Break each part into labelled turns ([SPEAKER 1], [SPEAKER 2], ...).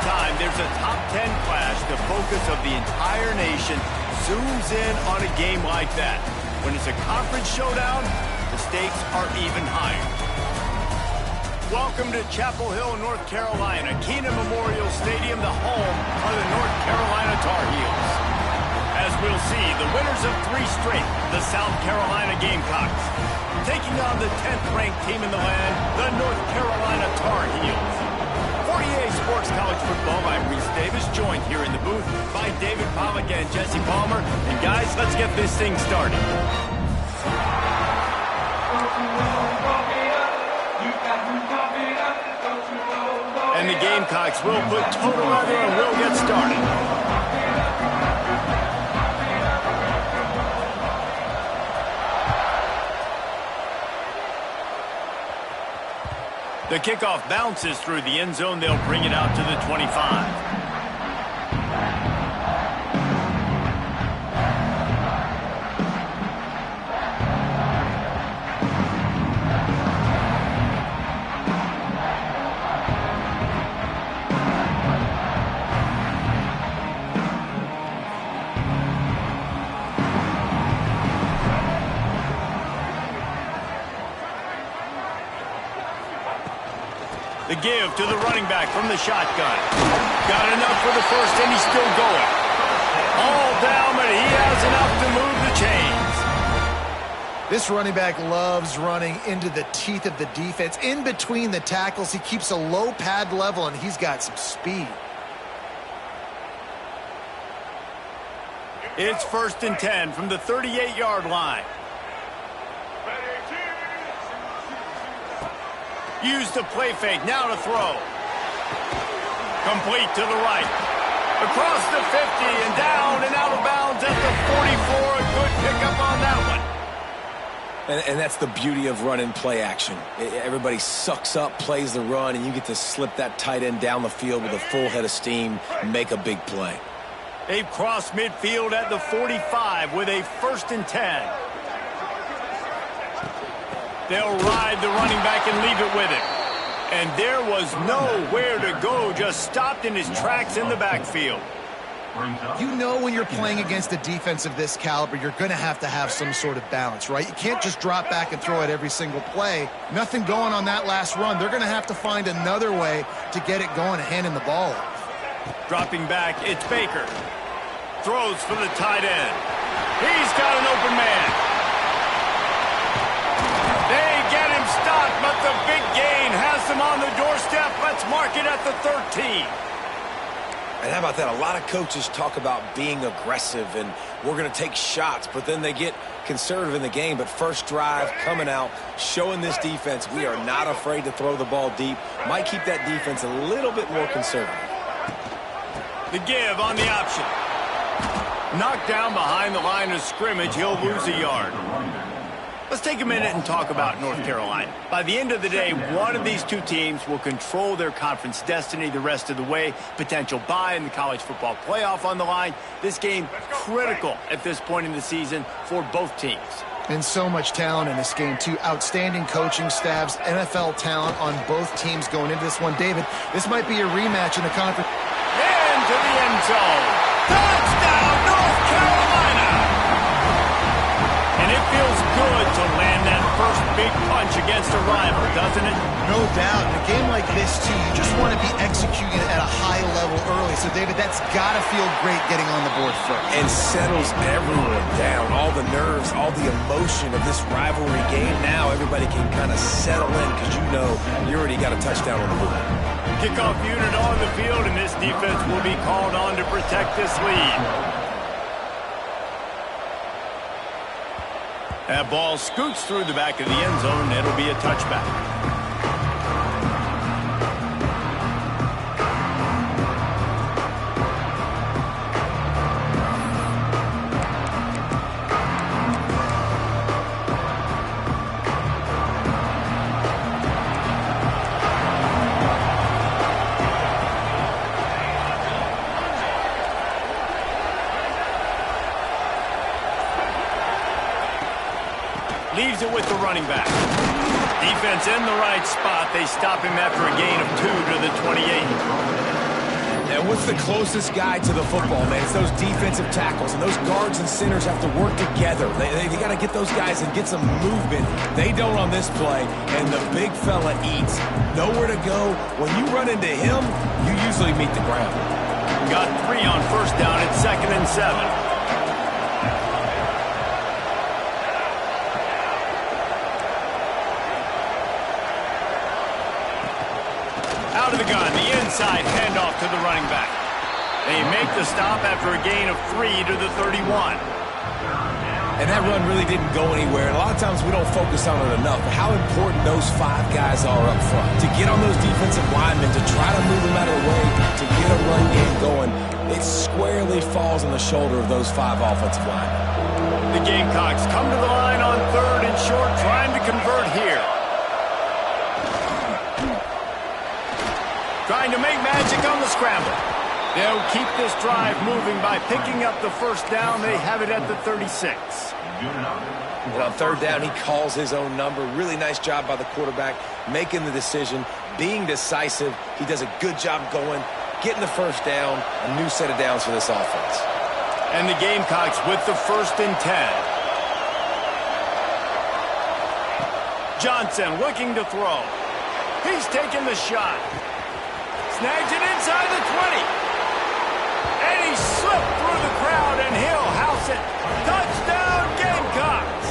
[SPEAKER 1] time there's a top 10 clash, the focus of the entire nation zooms in on a game like that. When it's a conference showdown, the stakes are even higher. Welcome to Chapel Hill, North Carolina, Keenan Memorial Stadium, the home of the North Carolina Tar Heels. As we'll see, the winners of 3 straight, the South Carolina Gamecocks, taking on the 10th-ranked team in the land, the North Carolina Tar Heels. For EA Sports College Football, I'm Reese Davis, joined here in the booth by David Pollack and Jesse Palmer. And guys, let's get this thing started. And the Gamecocks will put total leather and will get started. The kickoff bounces through the end zone. They'll bring it out to the 25. The give to the running back from the shotgun. Got enough for the first, and he's still going. All down, but he has enough to move the chains.
[SPEAKER 2] This running back loves running into the teeth of the defense. In between the tackles, he keeps a low pad level, and he's got some speed.
[SPEAKER 1] It's 1st and 10 from the 38-yard line. Use the play fake, now to throw. Complete to the right. Across the 50 and down and out of bounds at the 44. A good pickup on that one.
[SPEAKER 3] And that's the beauty of running play action. Everybody sucks up, plays the run, and you get to slip that tight end down the field with a full head of steam and make a big play.
[SPEAKER 1] They've crossed midfield at the 45 with a 1st and 10. They'll ride the running back and leave it with him. And there was nowhere to go, just stopped in his tracks in the backfield.
[SPEAKER 2] You know when you're playing against a defense of this caliber, you're going to have some sort of balance, right? You can't just drop back and throw it every single play. Nothing going on that last run. They're going to have to find another way to get it going and handing the ball off.
[SPEAKER 1] Dropping back, it's Baker. Throws for the tight end. He's got an open man. They get him stopped, but the big gain has them on the doorstep. Let's mark it at the 13.
[SPEAKER 3] And how about that? A lot of coaches talk about being aggressive and we're going to take shots, but then they get conservative in the game. But first drive, coming out, showing this defense we are not afraid to throw the ball deep. Might keep that defense a little bit more conservative.
[SPEAKER 1] The give on the option. Knocked down behind the line of scrimmage. He'll lose a yard. Let's take a minute and talk about North Carolina. By the end of the day, one of these two teams will control their conference destiny the rest of the way. Potential bye in the college football playoff on the line. This game critical at this point in the season for both teams.
[SPEAKER 2] And so much talent in this game, too. Outstanding coaching staffs, NFL talent on both teams going into this one. David, this might be a rematch in the conference.
[SPEAKER 1] Into the end zone. Touchdown, North Carolina! And it feels good to land that first big punch against a rival, doesn't it?
[SPEAKER 2] No doubt. In a game like this, too, you just want to be executing at a high level early. So, David, that's got to feel great getting on the board first.
[SPEAKER 3] And settles everyone down. All the nerves, all the emotion of this rivalry game. Now everybody can kind of settle in because you know you already got a touchdown on the board.
[SPEAKER 1] Kickoff unit on the field, and this defense will be called on to protect this lead. That ball scoots through the back of the end zone, and it'll be a touchback. Leaves it with the running back. Defense in the right spot. They stop him after a gain of 2 to the 28.
[SPEAKER 3] And what's the closest guy to the football, man? It's those defensive tackles, and those guards and centers have to work together. They got to get those guys and get some movement. They don't on this play, and the big fella eats. Nowhere to go. When you run into him, you usually meet the ground.
[SPEAKER 1] Got 3 on first down at 2nd and 7. Out of the gun, the inside handoff to the running back. They make the stop after a gain of 3 to the 31.
[SPEAKER 3] And that run really didn't go anywhere. And a lot of times we don't focus on it enough. How important those 5 guys are up front. To get on those defensive linemen, to try to move them out of the way, to get a run game going, it squarely falls on the shoulder of those 5 offensive linemen.
[SPEAKER 1] The Gamecocks come to the line on 3rd and short, trying to convert here. Trying to make magic on the scramble. They'll keep this drive moving by picking up the first down. They have it at the 36.
[SPEAKER 3] And on 3rd down, he calls his own number. Really nice job by the quarterback, making the decision, being decisive. He does a good job going, getting the first down, a new set of downs for this offense.
[SPEAKER 1] And the Gamecocks with the 1st and 10. Johnson looking to throw. He's taking the shot. Snags it inside the 20. And he slipped through the crowd, and he'll house it. Touchdown, Gamecocks.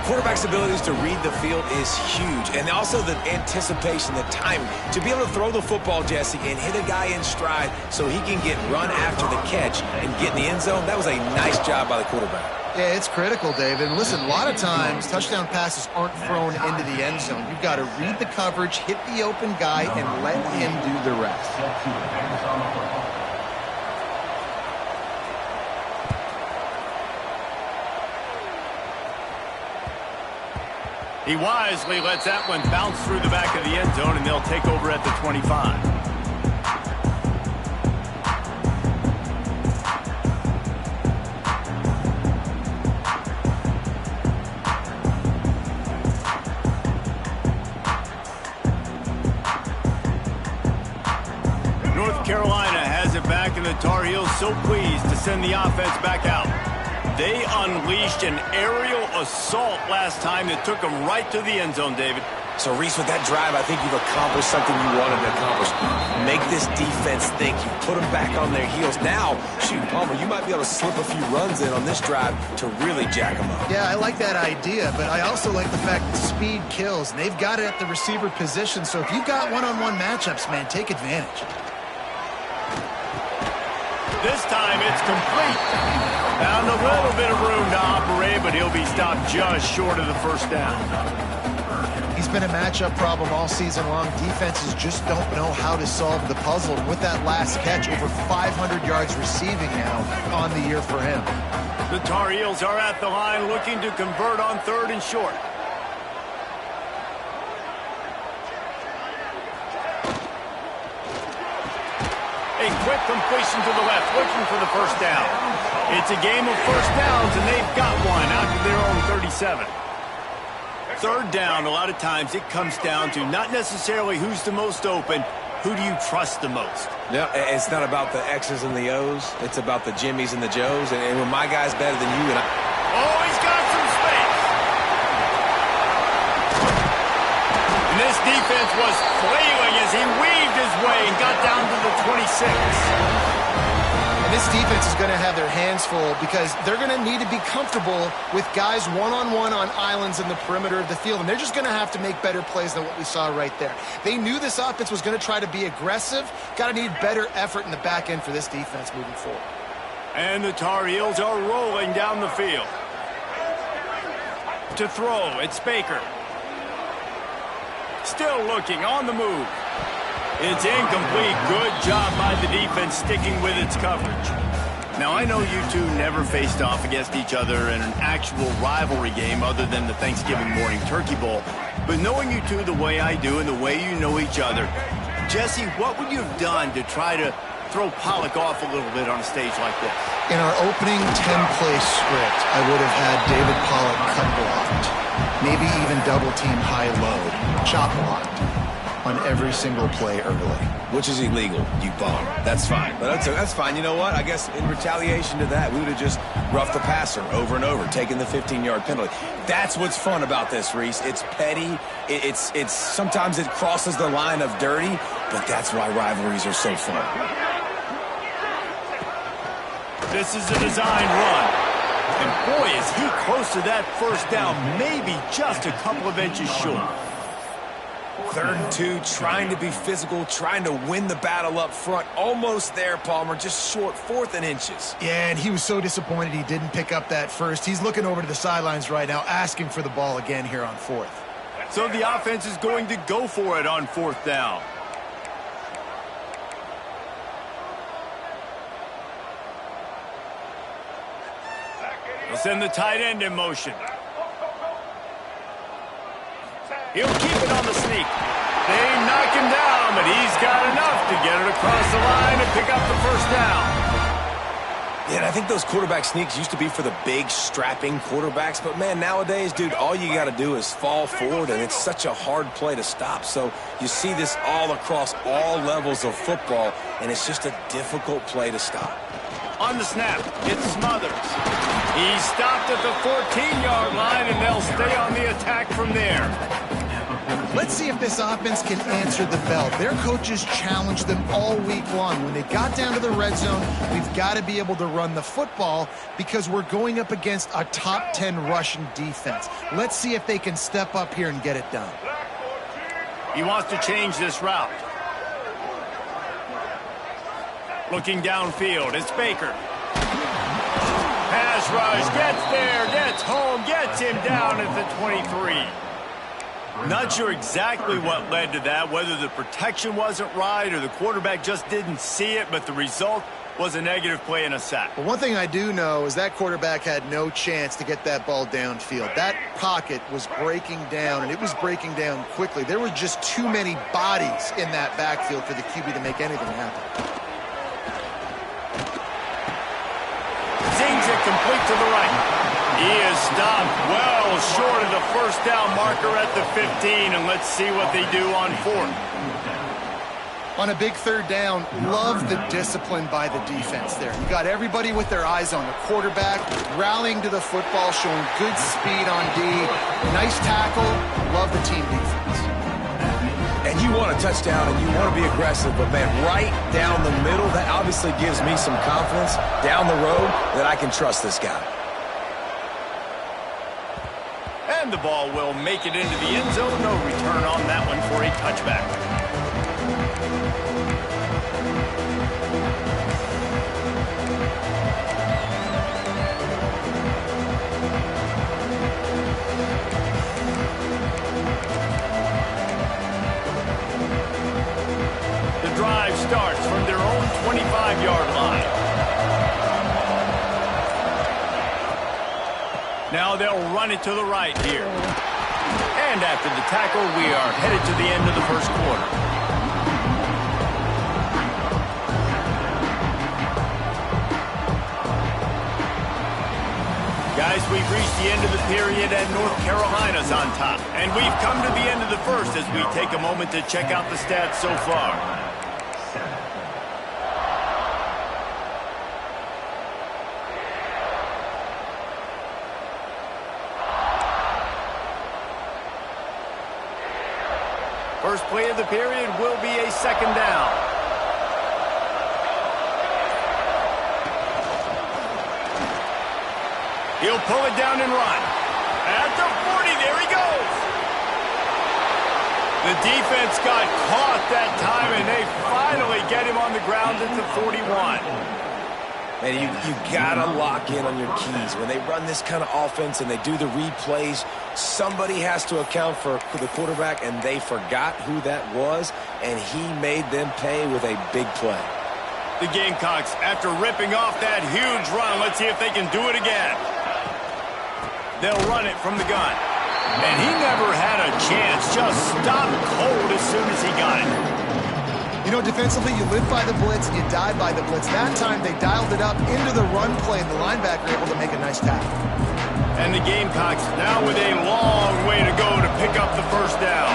[SPEAKER 3] Quarterback's abilities to read the field is huge. And also the anticipation, the timing. To be able to throw the football, Jesse, and hit a guy in stride so he can get run after the catch and get in the end zone, that was a nice job by the quarterback.
[SPEAKER 2] Yeah, it's critical, David. And listen, a lot of times, touchdown passes aren't thrown into the end zone. You've got to read the coverage, hit the open guy, and let him do the rest.
[SPEAKER 1] He wisely lets that one bounce through the back of the end zone, and they'll take over at the 25. North Carolina has it back, and the Tar Heels so pleased to send the offense back out. They unleashed an aerial assault last time that took them right to the end zone, David.
[SPEAKER 3] So, Reese, with that drive, I think you've accomplished something you wanted to accomplish. Make this defense think. You put them back on their heels. Now, shoot, Palmer, you might be able to slip a few runs in on this drive to really jack them up.
[SPEAKER 2] Yeah, I like that idea, but I also like the fact that speed kills, and they've got it at the receiver position. So if you've got one-on-one matchups, man, take advantage.
[SPEAKER 1] This time it's complete. Found a little bit of room to operate, but he'll be stopped just short of the first down.
[SPEAKER 2] He's been a matchup problem all season long. Defenses just don't know how to solve the puzzle. And with that last catch, over 500 yards receiving now on the year for him.
[SPEAKER 1] The Tar Heels are at the line looking to convert on 3rd and short. A quick completion to the left, looking for the first down. It's a game of first downs, and they've got one out to their own 37. 3rd down, a lot of times it comes down to not necessarily who's the most open, who do you trust the most?
[SPEAKER 3] Yeah, it's not about the X's and the O's. It's about the Jimmies and the Joes. And when my guy's better than you, and
[SPEAKER 1] Oh, he's got some space. And this defense was flailing as he weaved his way and got down to the 26.
[SPEAKER 2] And this defense is going to have their hands full because they're going to need to be comfortable with guys one-on-one on islands in the perimeter of the field. And they're just going to have to make better plays than what we saw right there. They knew this offense was going to try to be aggressive. Got to need better effort in the back end for this defense moving forward.
[SPEAKER 1] And the Tar Heels are rolling down the field. To throw, it's Baker. Still looking on the move. It's incomplete. Good job by the defense sticking with its coverage. Now, I know you two never faced off against each other in an actual rivalry game other than the Thanksgiving morning turkey bowl. But knowing you two the way I do and the way you know each other, Jesse, what would you have done to try to throw Pollock off a little bit on a stage like this?
[SPEAKER 2] In our opening 10-play script, I would have had David Pollock cut blocked. Maybe even double-team high-low, chop blocked. on every single play early.
[SPEAKER 3] Which is illegal, you bum. That's fine. But that's fine. You know what? I guess in retaliation to that, we would have just roughed the passer over and over, taking the 15-yard penalty. That's what's fun about this, Reese. It's petty. It's sometimes it crosses the line of dirty, but that's why rivalries are so fun.
[SPEAKER 1] This is a designed run. And boy, is he close to that first down, maybe just a couple of inches short.
[SPEAKER 3] 3rd and 2, trying to be physical, trying to win the battle up front. Almost there, Palmer, just short, 4th and inches.
[SPEAKER 2] Yeah, and he was so disappointed he didn't pick up that first. He's looking over to the sidelines right now, asking for the ball again here on 4th.
[SPEAKER 1] So the offense is going to go for it on 4th down. They'll send the tight end in motion. He'll keep it on the sneak. They knock him down, but he's got enough to get it across the line and pick up the first down.
[SPEAKER 3] Yeah, and I think those quarterback sneaks used to be for the big, strapping quarterbacks. But, man, nowadays, dude, all you got to do is fall forward, and it's such a hard play to stop. So you see this all across all levels of football, and it's just a difficult play to stop.
[SPEAKER 1] On the snap, it's Smothers. He stopped at the 14-yard line, and they'll stay on the attack from there.
[SPEAKER 2] Let's see if this offense can answer the bell. Their coaches challenged them all week long. When they got down to the red zone, we've got to be able to run the football because we're going up against a top 10 Russian defense. Let's see if they can step up here and get it done.
[SPEAKER 1] He wants to change this route. Looking downfield, it's Baker. Pass rush, gets there, gets home, gets him down at the 23. Not sure exactly what led to that, whether the protection wasn't right or the quarterback just didn't see it, but the result was a negative play and a sack.
[SPEAKER 2] But one thing I do know is that quarterback had no chance to get that ball downfield. That pocket was breaking down, and it was breaking down quickly. There were just too many bodies in that backfield for the QB to make anything happen.
[SPEAKER 1] Zings it complete to the right. He is stopped well short of the first down marker at the 15, and let's see what they do on 4th.
[SPEAKER 2] On a big 3rd down, love the discipline by the defense there. You got everybody with their eyes on the quarterback, rallying to the football, showing good speed on D. Nice tackle. Love the team defense.
[SPEAKER 3] And you want a touchdown and you want to be aggressive, but, man, right down the middle, that obviously gives me some confidence down the road that I can trust this guy.
[SPEAKER 1] And the ball will make it into the end zone. No return on that one for a touchback. The drive starts from their own 25-yard line. Now they'll run it to the right here. And after the tackle, we are headed to the end of the first quarter. Guys, we've reached the end of the period and North Carolina's on top. And we've come to the end of the first as we take a moment to check out the stats so far. First play of the period will be a 2nd down. He'll pull it down and run. At the 40, there he goes. The defense got caught that time, and they finally get him on the ground at the 41.
[SPEAKER 3] And you gotta lock in on your keys. When they run this kind of offense and they do the read plays, somebody has to account for the quarterback, and they forgot who that was, and he made them pay with a big play.
[SPEAKER 1] The Gamecocks, after ripping off that huge run, let's see if they can do it again. They'll run it from the gun. And he never had a chance, just stopped cold as soon as he got it.
[SPEAKER 2] You know, defensively, you live by the blitz, you die by the blitz. That time, they dialed it up into the run play, and the linebacker able to make a nice tackle.
[SPEAKER 1] And the Gamecocks now with a long way to go to pick up the first down.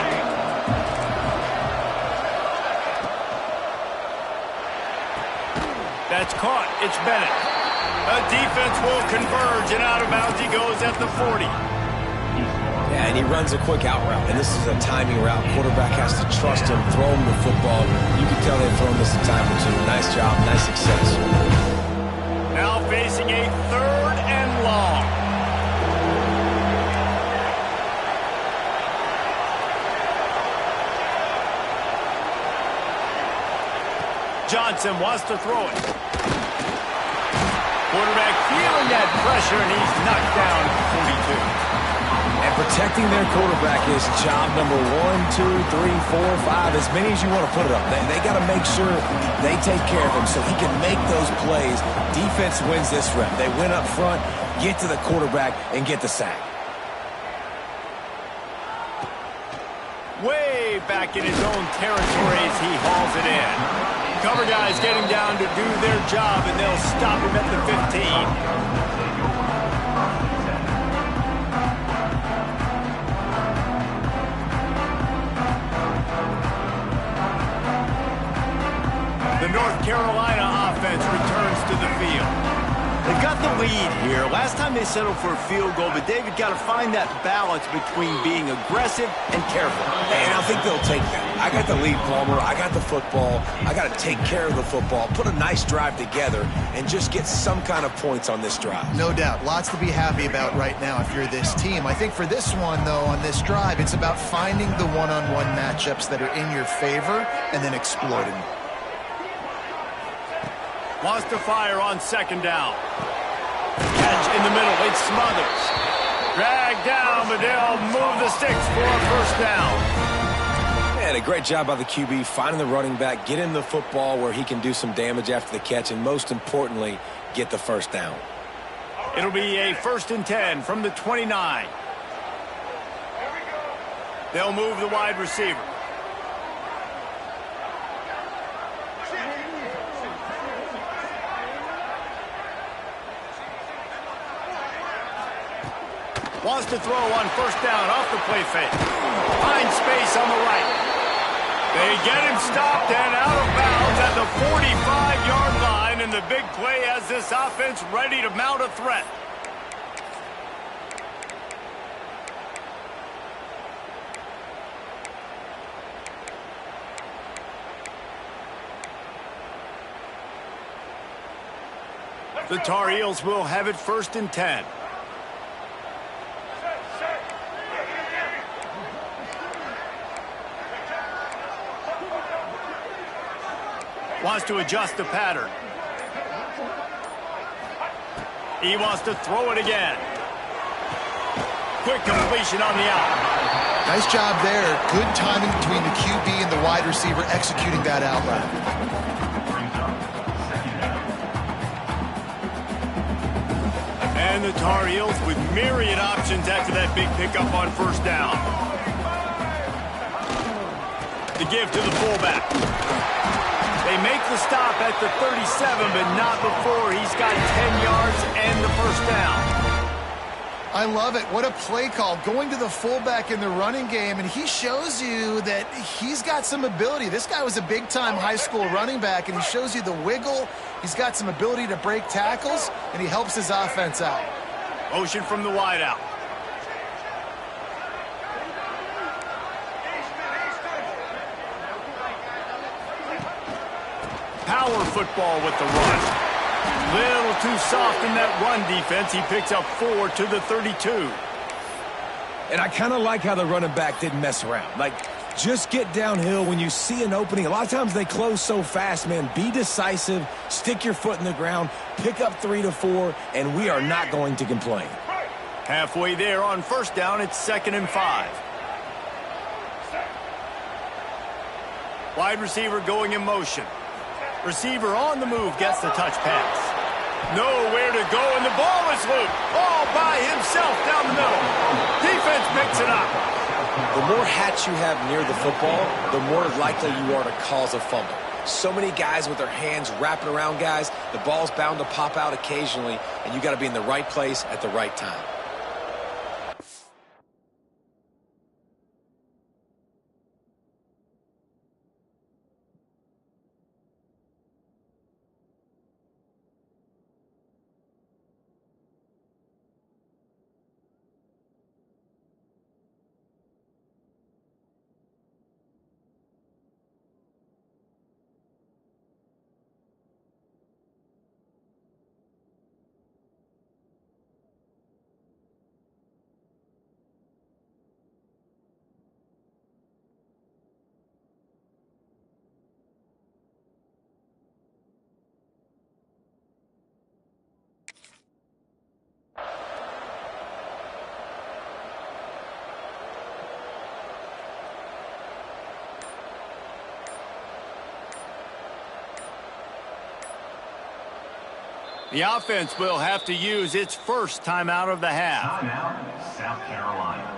[SPEAKER 1] That's caught. It's Bennett. A defense will converge, and out of bounds he goes at the 40.
[SPEAKER 3] Yeah, and he runs a quick out route, and this is a timing route. Quarterback has to trust him, throw him the football. You can tell they've thrown this a time or two. Nice job, nice success.
[SPEAKER 1] Now facing a 3rd and long. Johnson wants to throw it. Quarterback feeling that pressure, and he's knocked down at the 42.
[SPEAKER 3] And protecting their quarterback is job number 1, 2, 3, 4, 5, as many as you want to put it up. They got to make sure they take care of him so he can make those plays. Defense wins this rep. They win up front, get to the quarterback, and get the sack.
[SPEAKER 1] Way back in his own territory as he hauls it in. Cover guys getting down to do their job, and they'll stop him at the 15. The North Carolina offense returns to the field. They've got the lead here. Last time they settled for a field goal, but David got to find that balance between being aggressive and careful.
[SPEAKER 3] And I think they'll take that. I got the lead, Palmer. I got the football. I got to take care of the football, put a nice drive together, and just get some kind of points on this drive.
[SPEAKER 2] No doubt. Lots to be happy about right now if you're this team. I think for this one, though, on this drive, it's about finding the one-on-one matchups that are in your favor and then exploiting them.
[SPEAKER 1] Wants to fire on 2nd down. Catch in the middle. It smothers. Drag down, but they'll move the sticks for a 1st down.
[SPEAKER 3] And a great job by the QB finding the running back, get him the football where he can do some damage after the catch, and most importantly, get the 1st down.
[SPEAKER 1] It'll be a 1st and 10 from the 29. They'll move the wide receiver. Wants to throw on 1st down off the play fake. Finds space on the right. They get him stopped and out of bounds at the 45-yard line, and the big play has this offense ready to mount a threat. The Tar Heels will have it 1st and 10. Wants to adjust the pattern. He wants to throw it again. Quick completion on the out.
[SPEAKER 2] Nice job there. Good timing between the QB and the wide receiver executing that out route.
[SPEAKER 1] And the Tar Heels with myriad options after that big pickup on 1st down. The give to the fullback. They make the stop at the 37, but not before he's got 10 yards and the 1st down.
[SPEAKER 2] I love it. What a play call. Going to the fullback in the running game, and he shows you that he's got some ability. This guy was a big-time high school running back, and he shows you the wiggle. He's got some ability to break tackles, and he helps his offense out.
[SPEAKER 1] Motion from the wide out. Power football with the run. Little too soft in that run defense. He picks up 4 to the 32.
[SPEAKER 3] And I kind of like how the running back didn't mess around. Like, just get downhill when you see an opening. A lot of times they close so fast, man. Be decisive, stick your foot in the ground, pick up 3 to 4, and we are not going to complain.
[SPEAKER 1] Halfway there on 1st down, it's 2nd and 5. Wide receiver going in motion. Receiver on the move gets the touch pass. Nowhere to go, and the ball is loose. All by himself down the middle. Defense picks it up.
[SPEAKER 3] The more hats you have near the football, the more likely you are to cause a fumble. So many guys with their hands wrapping around guys, the ball's bound to pop out occasionally, and you got to be in the right place at the right time.
[SPEAKER 1] The offense will have to use its first timeout of the half.
[SPEAKER 4] Timeout, South Carolina.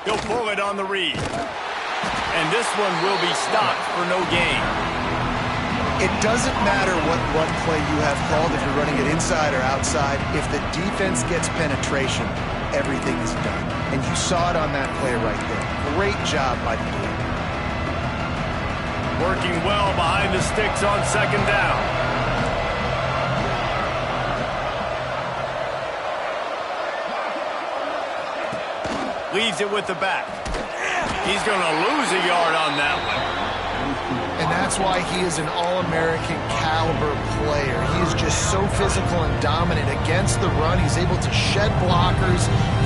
[SPEAKER 1] He'll pull it on the read. And this one will be stopped for no gain.
[SPEAKER 2] It doesn't matter what run play you have called, if you're running it inside or outside. If the defense gets penetration, everything is done. And you saw it on that play right there. Great job by the team.
[SPEAKER 1] Working well behind the sticks on second down. Leaves it with the back. He's going to lose a yard on that one.
[SPEAKER 2] And that's why he is an All-American caliber player. He is just so physical and dominant against the run. He's able to shed blockers,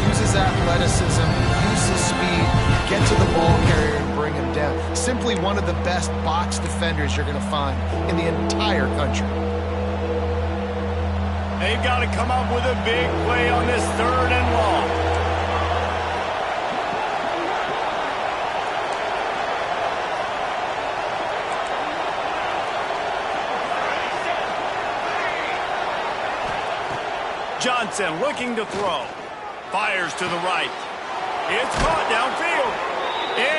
[SPEAKER 2] use his athleticism, use his speed, get to the ball carrier and bring him down. Simply one of the best box defenders you're going to find in the entire country.
[SPEAKER 1] They've got to come up with a big play on this 3rd and long. Johnson looking to throw. Fires to the right. It's caught downfield.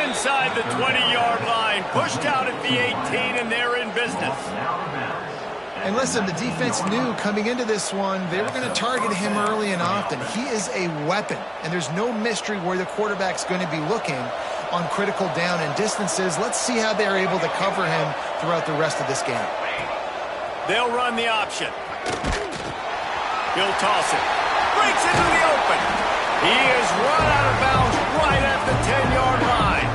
[SPEAKER 1] Inside the 20-yard line. Pushed out at the 18, and they're in business.
[SPEAKER 2] And listen, the defense knew coming into this one, they were going to target him early and often. He is a weapon, and there's no mystery where the quarterback's going to be looking on critical down and distances. Let's see how they're able to cover him throughout the rest of this game.
[SPEAKER 1] They'll run the option. He'll toss it. Breaks into the open. He is run out of bounds right at the 10-yard line.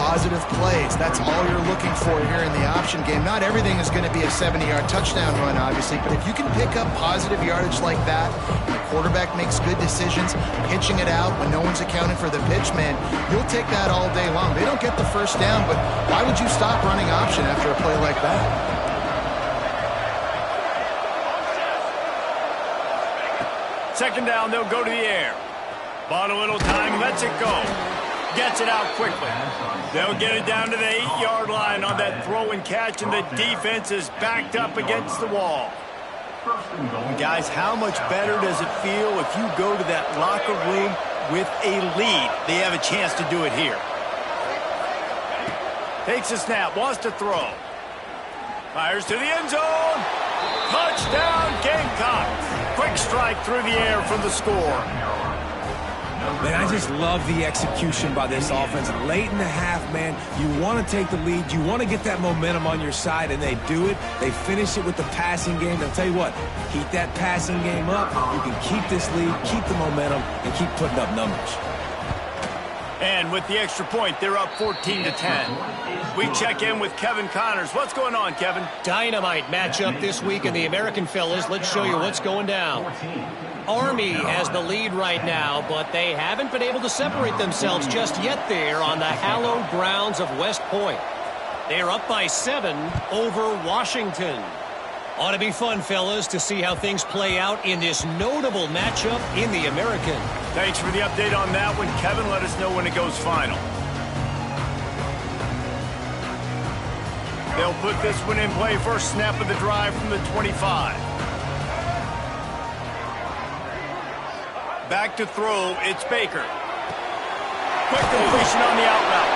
[SPEAKER 2] Positive plays. That's all you're looking for here in the option game. Not everything is going to be a 70-yard touchdown run, obviously, but if you can pick up positive yardage like that, the quarterback makes good decisions, pitching it out when no one's accounting for the pitch, man, you'll take that all day long. They don't get the first down, but why would you stop running option after a play like that?
[SPEAKER 1] Second down, they'll go to the air. Bought a little time, lets it go. Gets it out quickly. They'll get it down to the 8-yard line on that throw and catch, and the defense is backed up against the wall. Guys, how much better does it feel if you go to that locker room with a lead? They have a chance to do it here. Takes a snap, wants to throw. Fires to the end zone. Touchdown, Gamecocks. Quick strike through the air from the score.
[SPEAKER 3] Man, I just love the execution by this offense. Late in the half, man, you want to take the lead. You want to get that momentum on your side, and they do it. They finish it with the passing game. I'll tell you what, keep that passing game up. You can keep this lead, keep the momentum, and keep putting up numbers.
[SPEAKER 1] And with the extra point, they're up 14-10. We check in with Kevin Connors. What's going on, Kevin?
[SPEAKER 5] Dynamite matchup this week in the American, fellas. Let's show you what's going down. Army has the lead right now, but they haven't been able to separate themselves just yet there on the hallowed grounds of West Point. They're up by 7 over Washington. Ought to be fun, fellas, to see how things play out in this notable matchup in the American.
[SPEAKER 1] Thanks for the update on that one, Kevin. Let us know when it goes final. They'll put this one in play. First snap of the drive from the 25. Back to throw, it's Baker. Quick completion on the out route.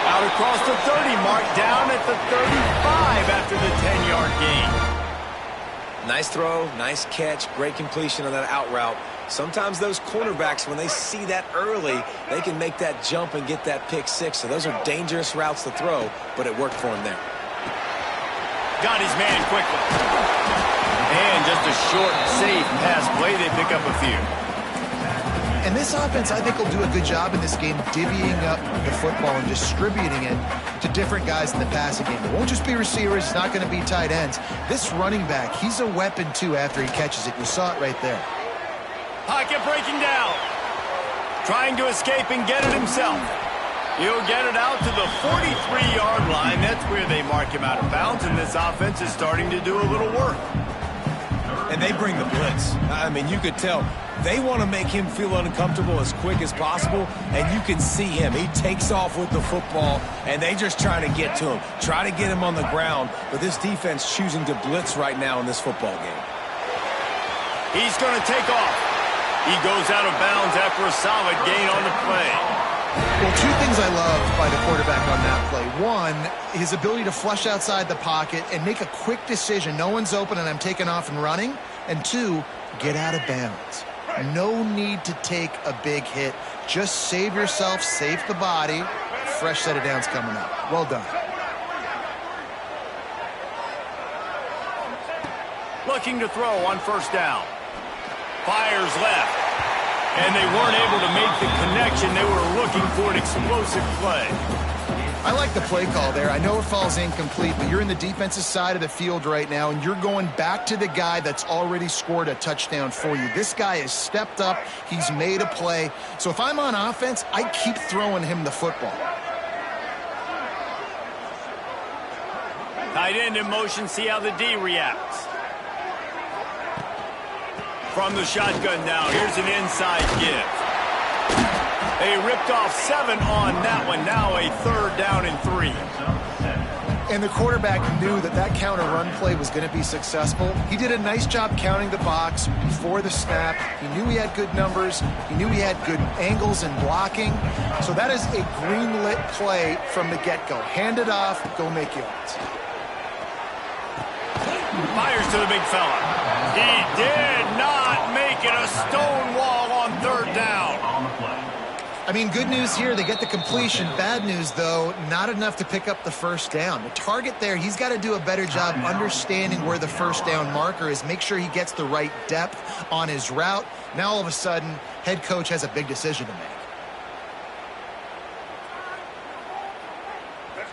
[SPEAKER 1] Out across the 30 mark, down at the 35 after the 10-yard gain.
[SPEAKER 3] Nice throw, nice catch, great completion on that out route. Sometimes those cornerbacks, when they see that early, they can make that jump and get that pick six. So those are dangerous routes to throw, but it worked for him there.
[SPEAKER 1] Got his man quickly. And just a short, safe pass play. They pick up a few.
[SPEAKER 2] And this offense, I think, will do a good job in this game divvying up the football and distributing it to different guys in the passing game. It won't just be receivers. It's not going to be tight ends. This running back, he's a weapon, too, after he catches it. You saw it right there.
[SPEAKER 1] Pocket breaking down. Trying to escape and get it himself. He'll get it out to the 43-yard line. That's where they mark him out of bounds, and this offense is starting to do a little work.
[SPEAKER 3] And they bring the blitz. I mean, you could tell they want to make him feel uncomfortable as quick as possible, and you can see him. He takes off with the football, and they just trying to get to him, try to get him on the ground, but this defense choosing to blitz right now in this football game.
[SPEAKER 1] He's going to take off. He goes out of bounds after a solid gain on the play.
[SPEAKER 2] Well, two things I love by the quarterback on that play. One, his ability to flush outside the pocket and make a quick decision. No one's open and I'm taking off and running. And two, get out of bounds. No need to take a big hit. Just save yourself, save the body. Fresh set of downs coming up. Well done.
[SPEAKER 1] Looking to throw on first down. Fires left. And they weren't able to make the connection. They were looking for an explosive play.
[SPEAKER 2] I like the play call there. I know it falls incomplete, but you're in the defensive side of the field right now, and you're going back to the guy that's already scored a touchdown for you. This guy has stepped up. He's made a play. So if I'm on offense, I keep throwing him the football.
[SPEAKER 1] Tight end in motion. See how the D reacts. From the shotgun now, here's an inside give. They ripped off 7 on that one. Now a 3rd down and 3.
[SPEAKER 2] And the quarterback knew that that counter run play was going to be successful. He did a nice job counting the box before the snap. He knew he had good numbers. He knew he had good angles and blocking. So that is a green-lit play from the get-go. Hand it off, go make yards.
[SPEAKER 1] Fires to the big fella. He did not make it a stone wall on 3rd down.
[SPEAKER 2] I mean, good news here, they get the completion. Bad news, though, not enough to pick up the first down. The target there, he's got to do a better job understanding where the first down marker is, make sure he gets the right depth on his route. Now, all of a sudden, head coach has a big decision to make.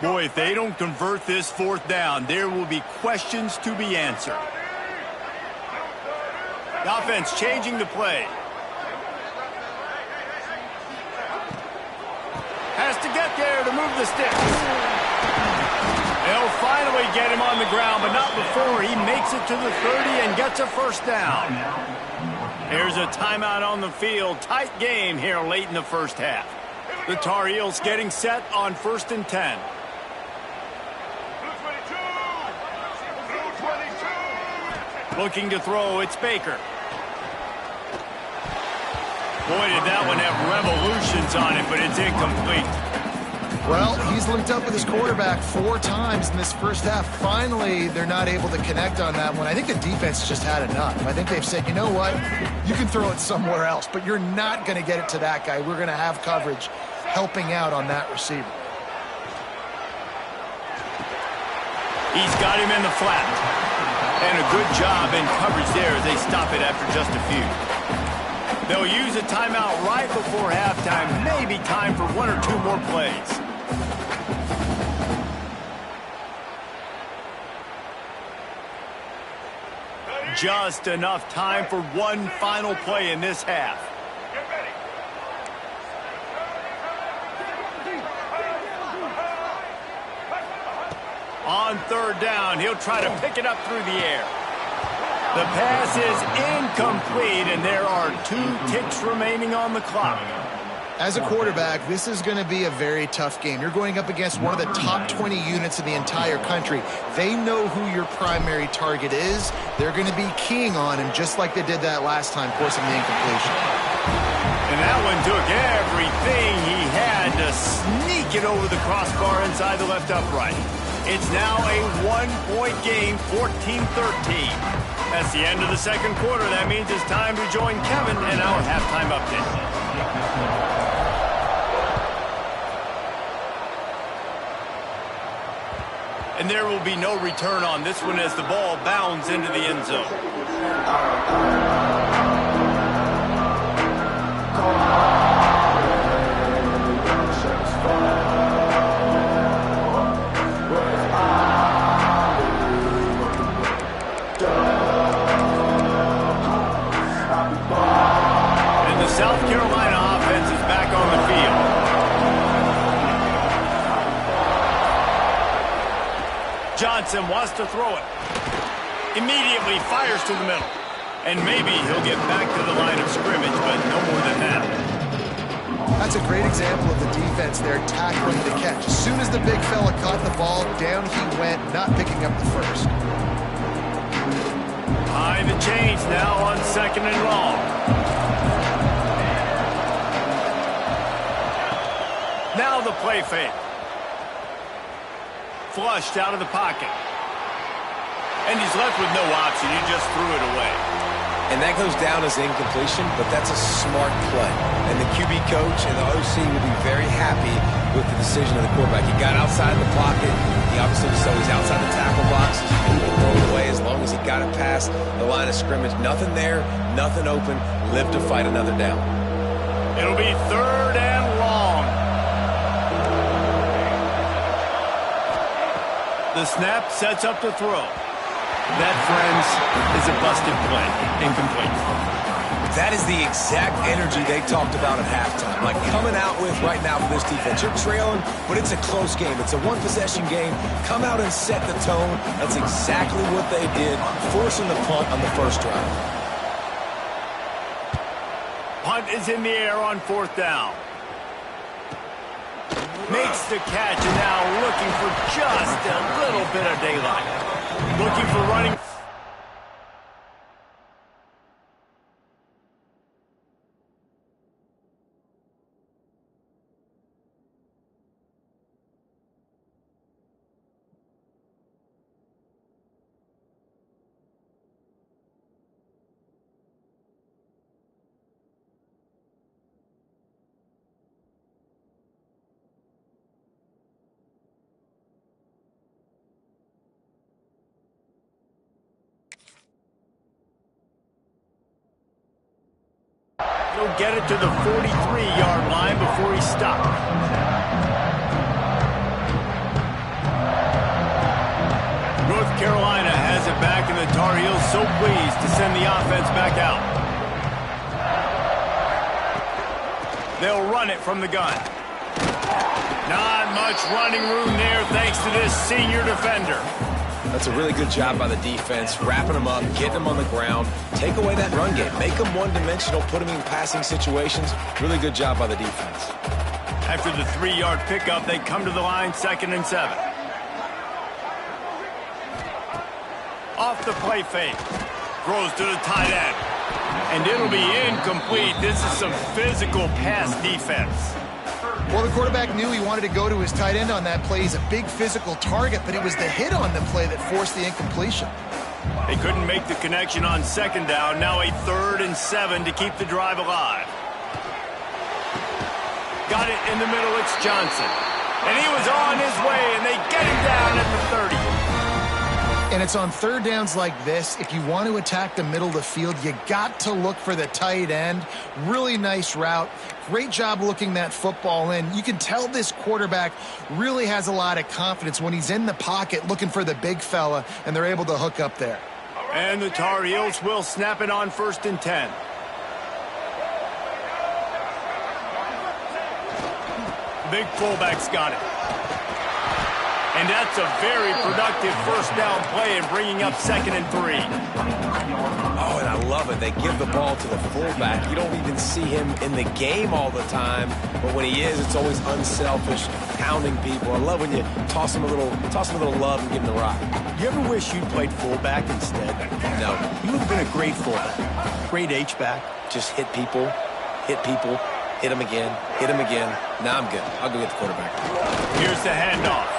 [SPEAKER 1] Boy, if they don't convert this 4th down, there will be questions to be answered. The offense changing the play. Has to get there to move the sticks. They'll finally get him on the ground, but not before he makes it to the 30 and gets a first down. Here's a timeout on the field. Tight game here late in the first half. The Tar Heels getting set on 1st and 10. Looking to throw, it's Baker. Boy, did that one have revolutions on it, but it's incomplete.
[SPEAKER 2] Well, he's linked up with his quarterback 4 times in this first half. Finally, they're not able to connect on that one. I think the defense just had enough. I think they've said, you know what, you can throw it somewhere else, but you're not going to get it to that guy. We're going to have coverage helping out on that receiver.
[SPEAKER 1] He's got him in the flat. And a good job in coverage there as they stop it after just a few. They'll use a timeout right before halftime. Maybe time for 1 or 2 more plays. Just enough time for one final play in this half. On 3rd down, he'll try to pick it up through the air. The pass is incomplete, and there are 2 ticks remaining on the clock.
[SPEAKER 2] As a quarterback, this is going to be a very tough game. You're going up against one of the top 20 units in the entire country. They know who your primary target is. They're going to be keying on him just like they did that last time, forcing the incompletion.
[SPEAKER 1] And that one took everything he had to sneak it over the crossbar inside the left upright. It's now a 1-point game, 14-13. That's the end of the second quarter. That means it's time to join Kevin in our halftime update. And there will be no return on this one as the ball bounds into the end zone. South Carolina offense is back on the field. Johnson wants to throw it. Immediately fires to the middle. And maybe he'll get back to the line of scrimmage, but no more than that.
[SPEAKER 2] That's a great example of the defense there tackling the catch. As soon as the big fella caught the ball, down he went, not picking up the first.
[SPEAKER 1] Behind the chains now on 2nd and long. Now the play fake. Flushed out of the pocket. And he's left with no option. He just threw it away.
[SPEAKER 3] And that goes down as incompletion, but that's a smart play. And the QB coach and the OC will be very happy with the decision of the quarterback. He got outside the pocket. He obviously so he's outside the tackle box. He can throw it away as long as he got it past the line of scrimmage. Nothing there, nothing open. Live to fight another down.
[SPEAKER 1] It'll be 3rd and long. The snap sets up the throw. That, friends, is a busted play. Incomplete.
[SPEAKER 3] That is the exact energy they talked about at halftime. Like coming out with right now for this defense. You're trailing, but it's a close game. It's a one-possession game. Come out and set the tone. That's exactly what they did, forcing the punt on the first drive.
[SPEAKER 1] Punt is in the air on 4th down. Makes the catch, and now looking for just a little bit of daylight. Looking for running. He'll get it to the 43-yard line before he stopped. North Carolina has it back, and the Tar Heels so pleased to send the offense back out. They'll run it from the gun. Not much running room there thanks to this senior defender.
[SPEAKER 3] That's a really good job by the defense, wrapping them up, getting them on the ground, take away that run game, make them one-dimensional, put them in passing situations. Really good job by the defense.
[SPEAKER 1] After the 3-yard pickup, they come to the line, 2nd and 7. Off the play fake. Throws to the tight end. And it'll be incomplete. This is some physical pass defense.
[SPEAKER 2] Well, the quarterback knew he wanted to go to his tight end on that play. He's a big physical target, but it was the hit on the play that forced the incompletion.
[SPEAKER 1] They couldn't make the connection on 2nd down. Now a 3rd and 7 to keep the drive alive. Got it in the middle. It's Johnson. And he was on his way, and they get him down at the 30.
[SPEAKER 2] And it's on 3rd downs like this. If you want to attack the middle of the field, you got to look for the tight end. Really nice route. Great job looking that football in. You can tell this quarterback really has a lot of confidence when he's in the pocket looking for the big fella, and they're able to hook up there.
[SPEAKER 1] And the Tar Heels will snap it on 1st and 10. The big fullback's got it. And that's a very productive 1st down play and bringing up 2nd and 3.
[SPEAKER 3] Oh, and I love it. They give the ball to the fullback. You don't even see him in the game all the time, but when he is, it's always unselfish, pounding people. I love when you toss him a little love and give him the rock.
[SPEAKER 1] You ever wish you'd played fullback instead?
[SPEAKER 3] No.
[SPEAKER 1] You would have been a great fullback. Great H-back.
[SPEAKER 3] Just hit people, hit them again, hit them again. Now I'm good. I'll go get the quarterback.
[SPEAKER 1] Here's the handoff.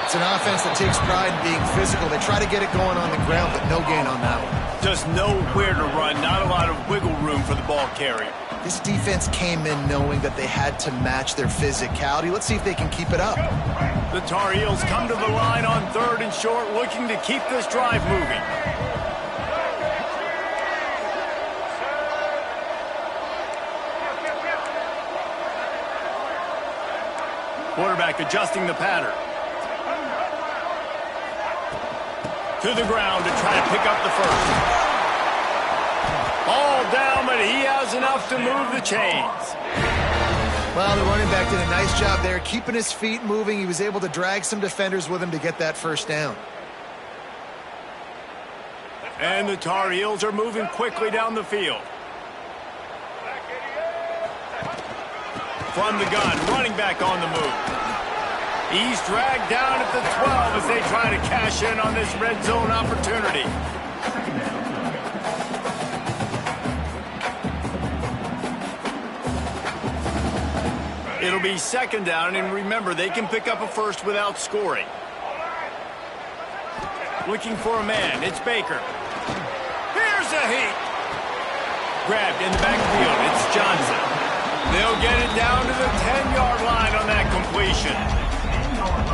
[SPEAKER 2] It's an offense that takes pride in being physical. They try to get it going on the ground, but no gain on that one.
[SPEAKER 1] Just nowhere to run. Not a lot of wiggle room for the ball carrier.
[SPEAKER 2] This defense came in knowing that they had to match their physicality. Let's see if they can keep it up.
[SPEAKER 1] The Tar Heels come to the line on 3rd and short, looking to keep this drive moving. Quarterback adjusting the pattern. To the ground to try to pick up the 1st. Ball down, but he has enough to move the chains.
[SPEAKER 2] Well, the running back did a nice job there, keeping his feet moving. He was able to drag some defenders with him to get that first down.
[SPEAKER 1] And the Tar Heels are moving quickly down the field. From the gun, running back on the move. He's dragged down at the 12 as they try to cash in on this red zone opportunity. It'll be second down, and remember, they can pick up a first without scoring. Looking for a man, it's Baker. Here's a heat. Grabbed in the backfield, it's Johnson. They'll get it down to the 10-yard line on that completion.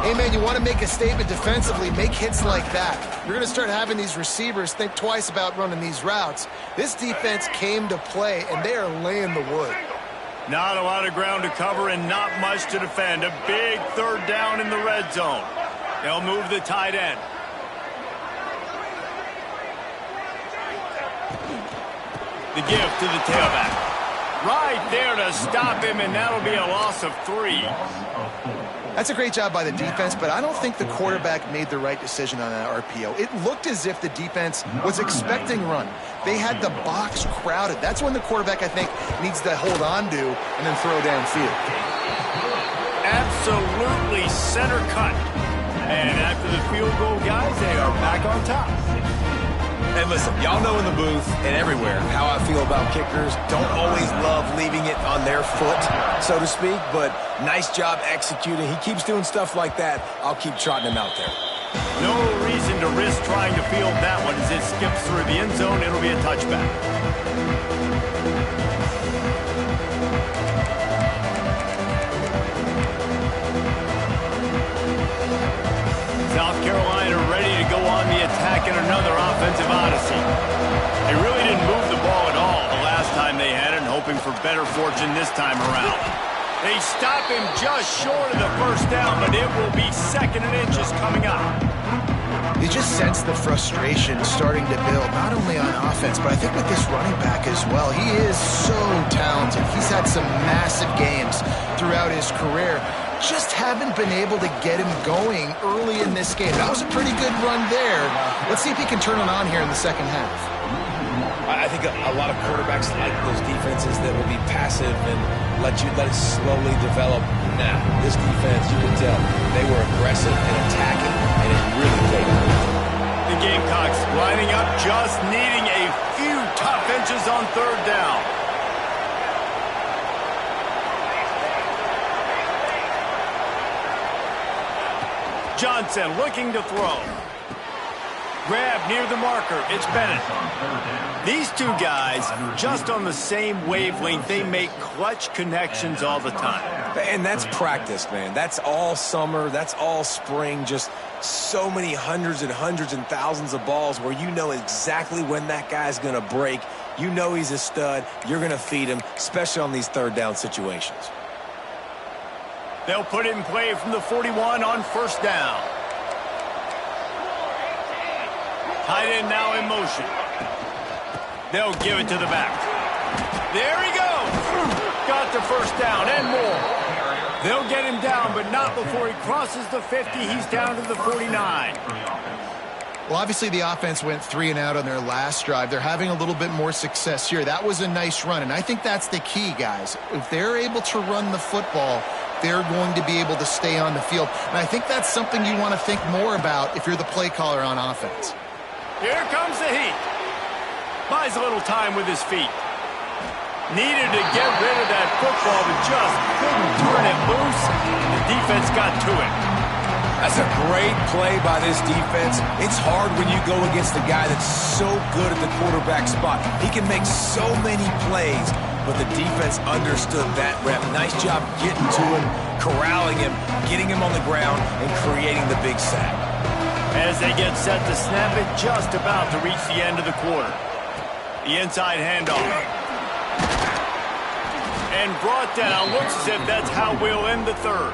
[SPEAKER 2] Hey, man, you want to make a statement defensively, make hits like that. You're going to start having these receivers think twice about running these routes. This defense came to play, and they are laying the wood.
[SPEAKER 1] Not a lot of ground to cover and not much to defend. A big third down in the red zone. They'll move the tight end. The give to the tailback. Right there to stop him, and that'll be a loss of 3.
[SPEAKER 2] That's a great job by the defense, but I don't think the quarterback made the right decision on that RPO. It looked as if the defense was expecting run. They had the box crowded. That's when the quarterback, I think, needs to hold on to and then throw downfield.
[SPEAKER 1] Absolutely center cut. And after the field goal, guys, they are back on top.
[SPEAKER 3] And listen, y'all know in the booth and everywhere how I feel about kickers. Don't always love leaving it on their foot, so to speak, but nice job executing. He keeps doing stuff like that. I'll keep trotting him out there.
[SPEAKER 1] No reason to risk trying to field that one as it skips through the end zone. It'll be a touchback. South Carolina ready to go on the attack in another offensive odyssey. They really didn't move the ball at all the last time they had it, and hoping for better fortune this time around. They stop him just short of the first down, but it will be second and inches coming up.
[SPEAKER 2] You just sense the frustration starting to build, not only on offense, but I think with this running back as well. He is so talented. He's had some massive games throughout his career. Just haven't been able to get him going early in this game. That was a pretty good run there. Let's see if he can turn it on here in the second half.
[SPEAKER 3] I think a lot of quarterbacks like those defenses that will be passive and let it slowly develop. Nah, this defense, you can tell, they were aggressive and attacking, and it really paid off.
[SPEAKER 1] The Gamecocks lining up, just needing a few tough inches on third down. Johnson looking to throw. Grab near the marker. It's Bennett. These two guys, just on the same wavelength, they make clutch connections all the time.
[SPEAKER 3] And that's practice, man. That's all summer. That's all spring. Just so many hundreds and thousands of balls where you know exactly when that guy's going to break. You know he's a stud. You're going to feed him, especially on these third down situations.
[SPEAKER 1] They'll put it in play from the 41 on first down. Tight end now in motion. They'll give it to the back. There he goes. Got the first down and more. They'll get him down, but not before he crosses the 50. He's down to the 49.
[SPEAKER 2] Well, obviously the offense went 3 and out on their last drive. They're having a little bit more success here. That was a nice run, and I think that's the key, guys. If they're able to run the football, they're going to be able to stay on the field. And I think that's something you want to think more about if you're the play caller on offense.
[SPEAKER 1] Here comes the heat. Buys a little time with his feet. Needed to get rid of that football, but just couldn't turn it loose. The defense got to it.
[SPEAKER 3] That's a great play by this defense. It's hard when you go against a guy that's so good at the quarterback spot. He can make so many plays, but the defense understood that rep. Nice job getting to him, corralling him, getting him on the ground, and creating the big sack.
[SPEAKER 1] As they get set to snap it, just about to reach the end of the quarter. The inside handoff. And brought down. Looks as if that's how we'll end the third.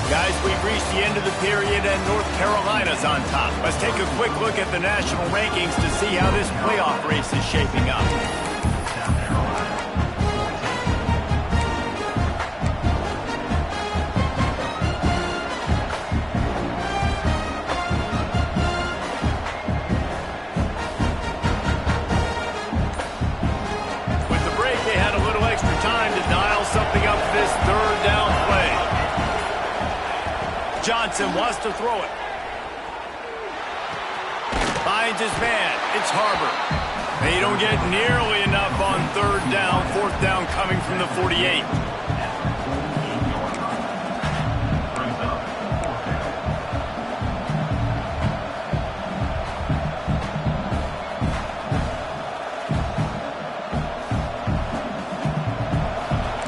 [SPEAKER 1] Guys, we've reached the end of the period, and North Carolina's on top. Let's take a quick look at the national rankings to see how this playoff race is shaping up. Johnson wants to throw it. Finds his man. It's Harbor. They don't get nearly enough on third down. Fourth down coming from the 48.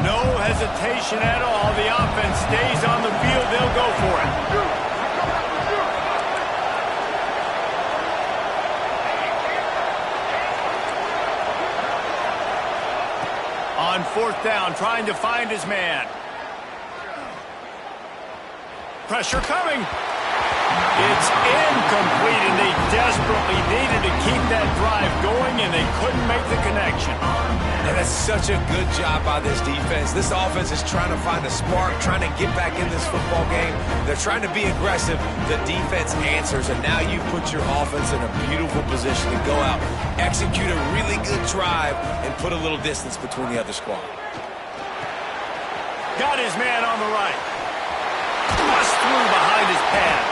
[SPEAKER 1] No hesitation at all. The offense stays on the field. They'll go for it. On fourth down, trying to find his man. Pressure coming. It's incomplete, and they desperately needed to keep that drive going, and they couldn't make the connection.
[SPEAKER 3] And that's such a good job by this defense. This offense is trying to find a spark, trying to get back in this football game. They're trying to be aggressive. The defense answers, and now you put your offense in a beautiful position to go out, execute a really good drive, and put a little distance between the other squad.
[SPEAKER 1] Got his man on the right. Bust through behind his pad.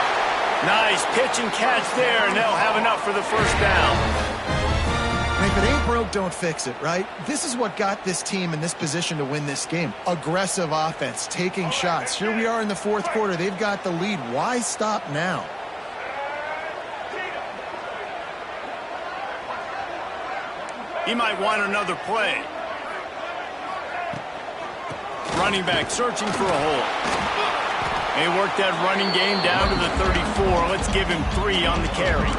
[SPEAKER 1] Nice pitch and catch there, and they'll have enough for the first down.
[SPEAKER 2] And if it ain't broke, don't fix it, right? This is what got this team in this position to win this game. Aggressive offense, taking shots. Here we are in the fourth quarter. They've got the lead. Why stop now?
[SPEAKER 1] He might want another play. Running back searching for a hole. They worked that running game down to the 34. Let's give him 3 on the carry.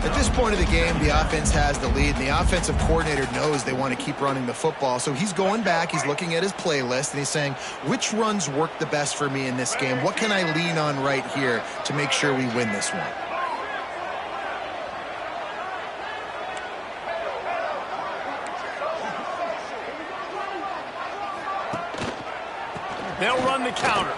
[SPEAKER 2] At this point of the game, the offense has the lead, and the offensive coordinator knows they want to keep running the football. So he's going back, he's looking at his playlist, and he's saying, which runs work the best for me in this game? What can I lean on right here to make sure we win this one?
[SPEAKER 1] They'll run the counter.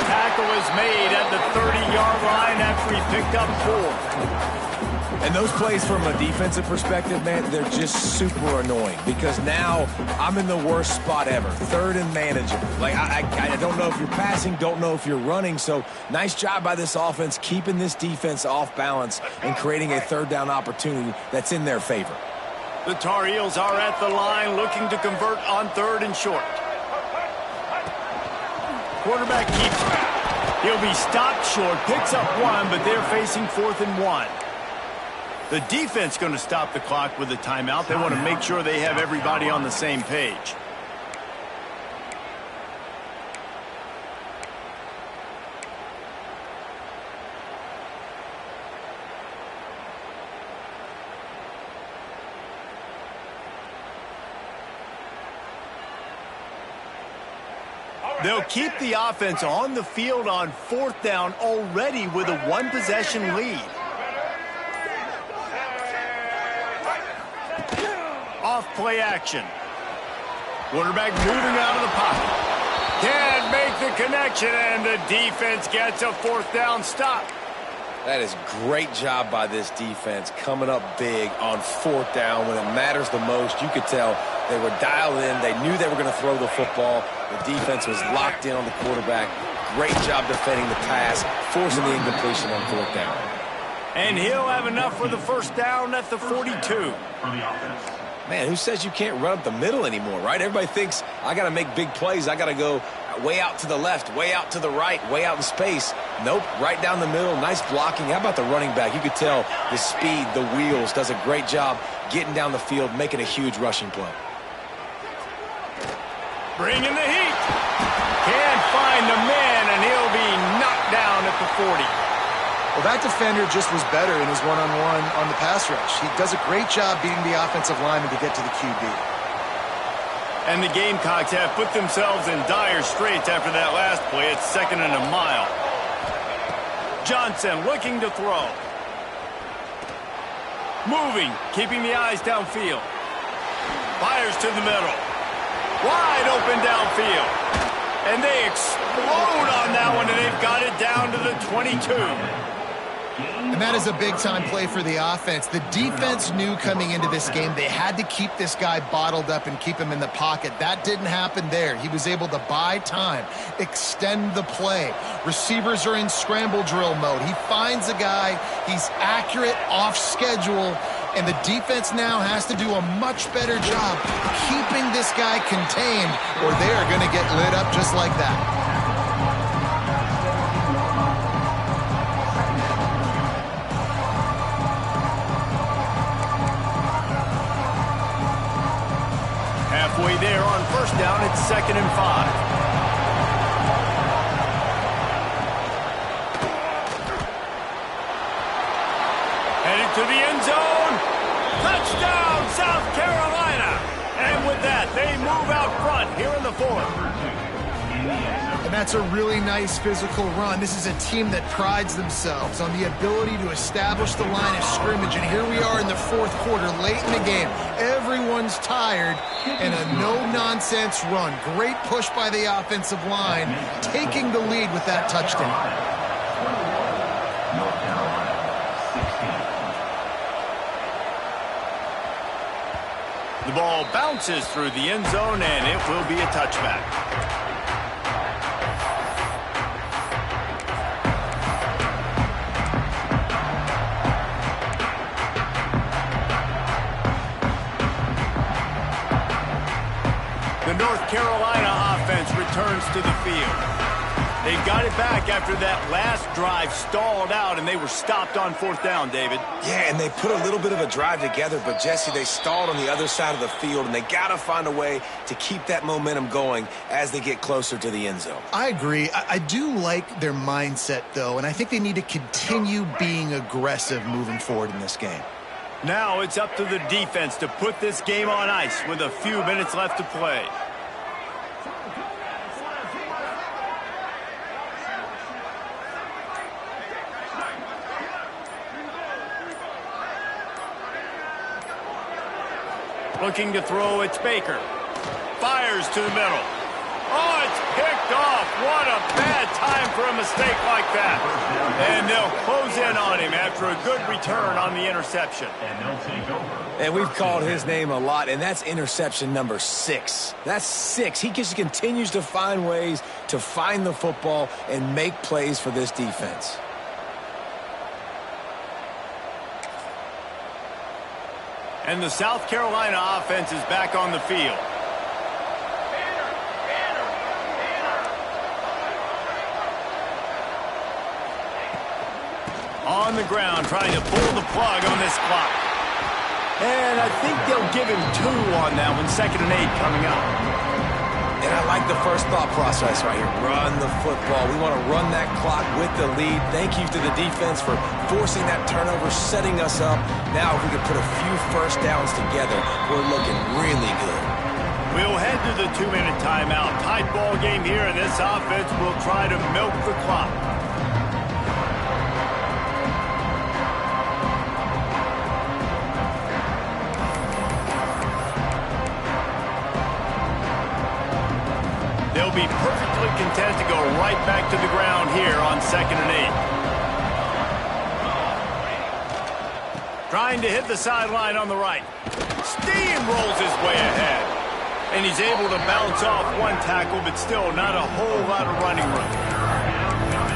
[SPEAKER 1] Tackle is made at the 30-yard line after he picked up 4.
[SPEAKER 3] And those plays from a defensive perspective, man, they're just super annoying because now I'm in the worst spot ever. Third and manageable. Like, I don't know if you're passing, don't know if you're running. So nice job by this offense keeping this defense off balance and creating a third down opportunity that's in their favor.
[SPEAKER 1] The Tar Heels are at the line looking to convert on third and short. Quarterback keeps it. He'll be stopped short, picks up 1, but they're facing 4th and 1. The defense going to stop the clock with a timeout. They want to make sure they have everybody on the same page. They'll keep the offense on the field on 4th down already with a 1-possession lead. Off play action. Quarterback moving out of the pocket. Can't make the connection, and the defense gets a 4th down stop.
[SPEAKER 3] That is great job by this defense coming up big on 4th down when it matters the most. You could tell they were dialed in. They knew they were going to throw the football. The defense was locked in on the quarterback. Great job defending the pass, forcing the incompletion on 4th down.
[SPEAKER 1] And he'll have enough for the first down at the 42.
[SPEAKER 3] Man, who says you can't run up the middle anymore, right? Everybody thinks I got to make big plays. I got to go way out to the left, way out to the right, way out in space. Nope, right down the middle, nice blocking. How about the running back? You could tell the speed, the wheels, does a great job getting down the field, making a huge rushing play.
[SPEAKER 1] Bringing the heat. Can't find the man, and he'll be knocked down at the 40.
[SPEAKER 2] Well, that defender just was better in his one-on-one on the pass rush. He does a great job beating the offensive lineman to get to the QB.
[SPEAKER 1] And the Gamecocks have put themselves in dire straits after that last play. It's 2nd and a mile. Johnson looking to throw. Moving, keeping the eyes downfield. Fires to the middle. Wide open downfield. And they explode on that one, and they've got it down to the 22.
[SPEAKER 2] And that is a big-time play for the offense. The defense knew coming into this game they had to keep this guy bottled up and keep him in the pocket. That didn't happen there. He was able to buy time, extend the play. Receivers are in scramble drill mode. He finds a guy, he's accurate, off schedule, and the defense now has to do a much better job keeping this guy contained, or they are going to get lit up just like that.
[SPEAKER 1] Halfway there on first down, it's 2nd and 5. Headed to the end zone. Touchdown, South Carolina. And with that, they move out front here in the 4th.
[SPEAKER 2] And that's a really nice physical run. This is a team that prides themselves on the ability to establish the line of scrimmage. And here we are in the 4th quarter, late in the game. Everyone's tired, and a no-nonsense run. Great push by the offensive line, taking the lead with that touchdown.
[SPEAKER 4] North Carolina, 16.
[SPEAKER 1] The ball bounces through the end zone, and it will be a touchback. The North Carolina offense returns to the field. They got it back after that last drive stalled out, and they were stopped on 4th down, David.
[SPEAKER 3] Yeah, and they put a little bit of a drive together, but, Jesse, they stalled on the other side of the field, and they got to find a way to keep that momentum going as they get closer to the end zone.
[SPEAKER 2] I agree. I do like their mindset, though, and I think they need to continue being aggressive moving forward in this game.
[SPEAKER 1] Now it's up to the defense to put this game on ice with a few minutes left to play. Looking to throw, it's Baker. Fires to the middle. Oh, it's picked off. What a bad time for a mistake like that. And they'll close in on him after a good return on the interception.
[SPEAKER 4] And they'll take over.
[SPEAKER 3] And we've called his name a lot, and that's interception number 6. That's 6. He just continues to find ways to find the football and make plays for this defense.
[SPEAKER 1] And the South Carolina offense is back on the field. On the ground, trying to pull the plug on this clock. And I think they'll give him 2 on that one. 2nd and 8 coming up.
[SPEAKER 3] And I like the first thought process right here. Run the football. We want to run that clock with the lead. Thank you to the defense for forcing that turnover, setting us up. Now if we can put a few first downs together, we're looking really good.
[SPEAKER 1] We'll head to the 2-minute timeout. Tight ball game here, and this offense will try to milk the clock. They'll be perfectly content to go right back to the ground here on 2nd and 8. Trying to hit the sideline on the right. Steamrolls his way ahead. And he's able to bounce off one tackle, but still not a whole lot of running room.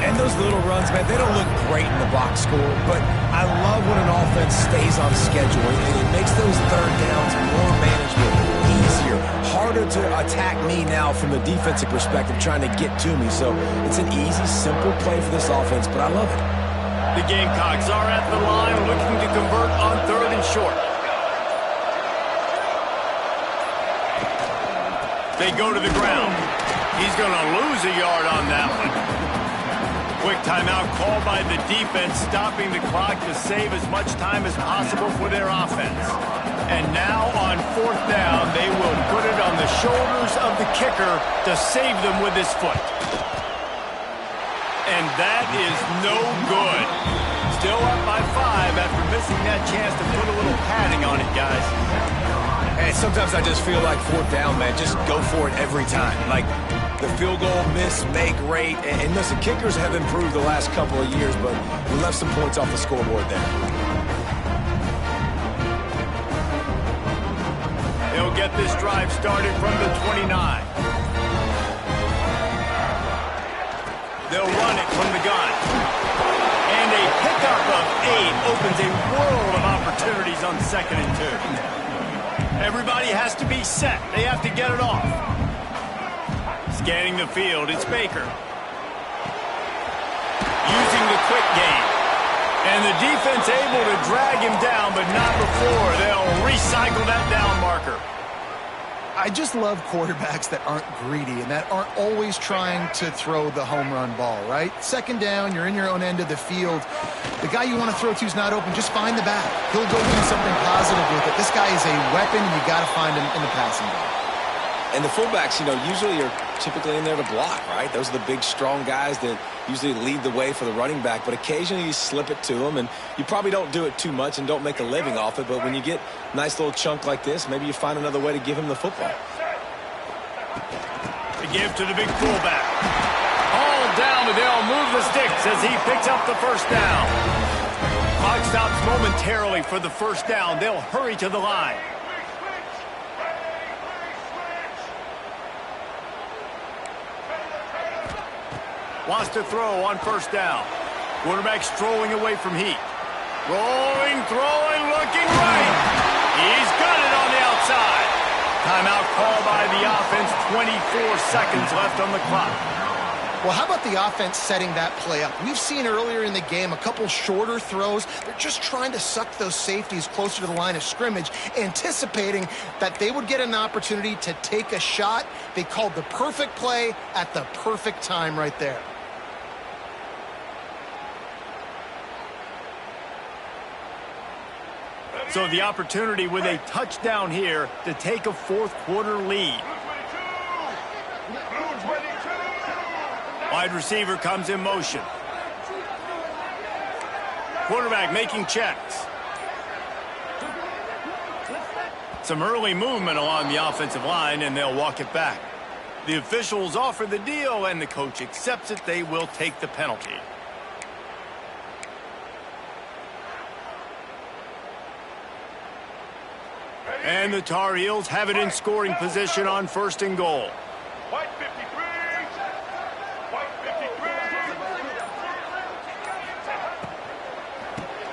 [SPEAKER 3] And those little runs, man, they don't look great in the box score, but I love when an offense stays on schedule, and it makes those third downs more manageable, easier, harder to attack me now from the defensive perspective trying to get to me. So it's an easy, simple play for this offense, but I love it.
[SPEAKER 1] The Gamecocks are at the line looking to convert on 3rd and short. They go to the ground. He's going to lose a yard on that one. Quick timeout called by the defense, stopping the clock to save as much time as possible for their offense. And now on 4th down, they will put it on the shoulders of the kicker to save them with his foot. And that is no good. Still up by 5 after missing that chance to put a little padding on it, guys.
[SPEAKER 3] And sometimes I just feel like 4th down, man, just go for it every time. Like, the field goal miss-make rate. And listen, kickers have improved the last couple of years, but we left some points off the scoreboard there.
[SPEAKER 1] They'll get this drive started from the 29. They'll run it from the gun. And a pickup of 8 opens a world of opportunities on 2nd and 2. Everybody has to be set. They have to get it off. Scanning the field, it's Baker. Using the quick game. And the defense able to drag him down, but not before they'll recycle that down marker.
[SPEAKER 2] I just love quarterbacks that aren't greedy and that aren't always trying to throw the home run ball, right? 2nd down, you're in your own end of the field. The guy you want to throw to is not open. Just find the back. He'll go do something positive with it. This guy is a weapon, and you got to find him in the passing game.
[SPEAKER 3] And the fullbacks, usually are typically in there to block, right? Those are the big, strong guys that usually lead the way for the running back, but occasionally you slip it to them, and you probably don't do it too much and don't make a living off it, but when you get a nice little chunk like this, maybe you find another way to give him the football.
[SPEAKER 1] To give to the big fullback. All down, but they'll move the sticks as he picks up the first down. Clock stops momentarily for the first down. They'll hurry to the line. Wants to throw on first down. Quarterback strolling away from heat. Rolling, throwing, looking right. He's got it on the outside. Timeout called by the offense. 24 seconds left on the clock.
[SPEAKER 2] Well, how about the offense setting that play up? We've seen earlier in the game a couple shorter throws. They're just trying to suck those safeties closer to the line of scrimmage, anticipating that they would get an opportunity to take a shot. They called the perfect play at the perfect time right there.
[SPEAKER 1] So the opportunity with a touchdown here to take a fourth-quarter lead. Wide receiver comes in motion. Quarterback making checks. Some early movement along the offensive line, and they'll walk it back. The officials offer the deal, and the coach accepts it. They will take the penalty. And the Tar Heels have it in scoring position on 1st and goal.
[SPEAKER 4] White 53. White 53.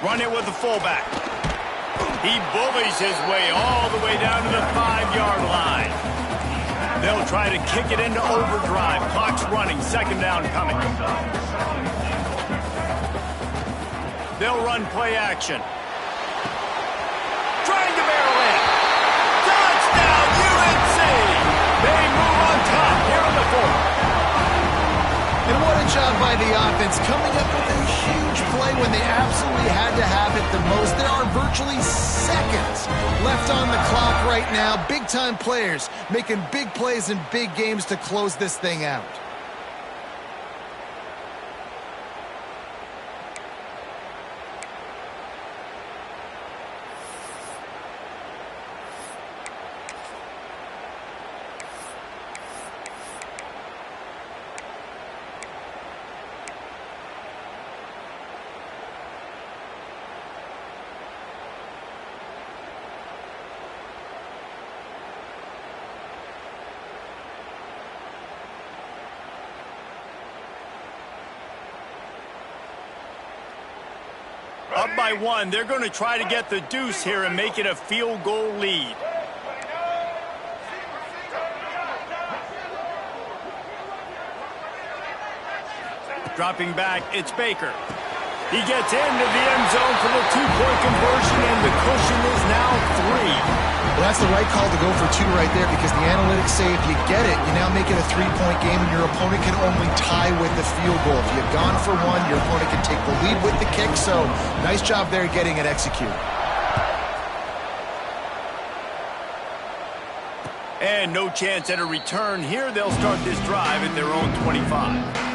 [SPEAKER 1] Run it with the fullback. He bullies his way all the way down to the 5-yard line. They'll try to kick it into overdrive. Clock's running. 2nd down coming. They'll run play action. Trying to barrel in. Touchdown, UNC! They move on top here in the 4th.
[SPEAKER 2] And what a job by the offense, coming up with a huge play when they absolutely had to have it the most. There are virtually seconds left on the clock right now. Big-time players making big plays in big games to close this thing out.
[SPEAKER 1] Up by 1. They're going to try to get the deuce here and make it a field goal lead. Dropping back, it's Baker. He gets into the end zone for the 2-point conversion, and the cushion is now 3.
[SPEAKER 2] Well, that's the right call to go for 2 right there, because the analytics say if you get it, you now make it a 3-point game, and your opponent can only tie with the field goal. If you've gone for 1, your opponent can take the lead with the kick, so nice job there getting it executed.
[SPEAKER 1] And no chance at a return here. They'll start this drive at their own 25.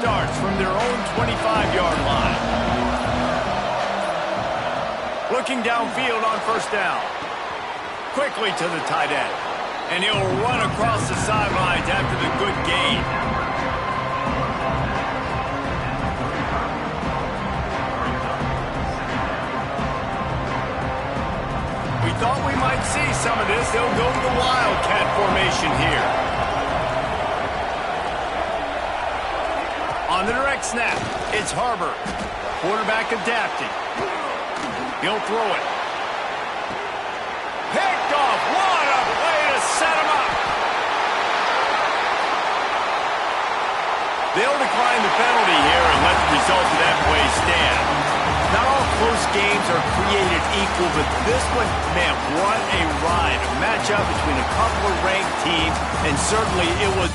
[SPEAKER 1] starts from their own 25-yard line. Looking downfield on first down. Quickly to the tight end. And he'll run across the sidelines after the good gain. We thought we might see some of this. They'll go to the Wildcat formation here. On the direct snap, it's Herbert. Quarterback adapting. He'll throw it. Picked off. What a play to set him up. They'll decline the penalty here and let the result of that play stand. Not all close games are created equal, but this one, man, what a ride. A matchup between a couple of ranked teams, and certainly it was